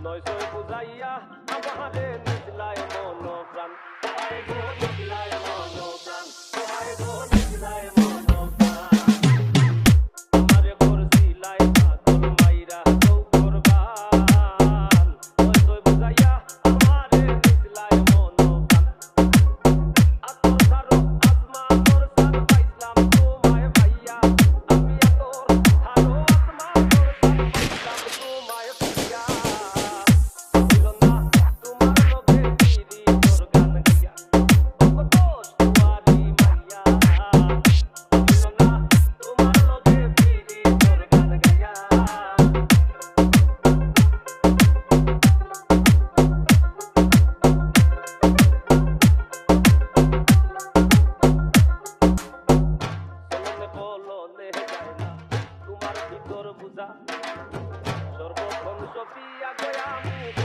নয়সই বুঝাইয়া আমারে নিজলায় মন প্রাণ হায় গো নিজলায় মন প্রাণ হায় গো নিজলায় মন প্রাণ আমারে করছিলাই পাগল মাইরা চৌ করবান নয়সই বুঝাইয়া আমারে নিজলায় মন প্রাণ আতর সারো আসমা তোর সার পাইলাম তোমায় ভাইয়া আমি আতর সারো আসমা তোর সার পাইলাম তোমায় ভাইয়া হইল না তোমার লগে পিরি তোর গান গাইয়া ও দোষ তোমারি মাইয়া হইল না তোমার লগে পিরি তোর গান গাইয়া চলনে বলনে যায় না তোমার ভিতর বুঝা সর্বক্ষণ সপিয়া গয়া আমি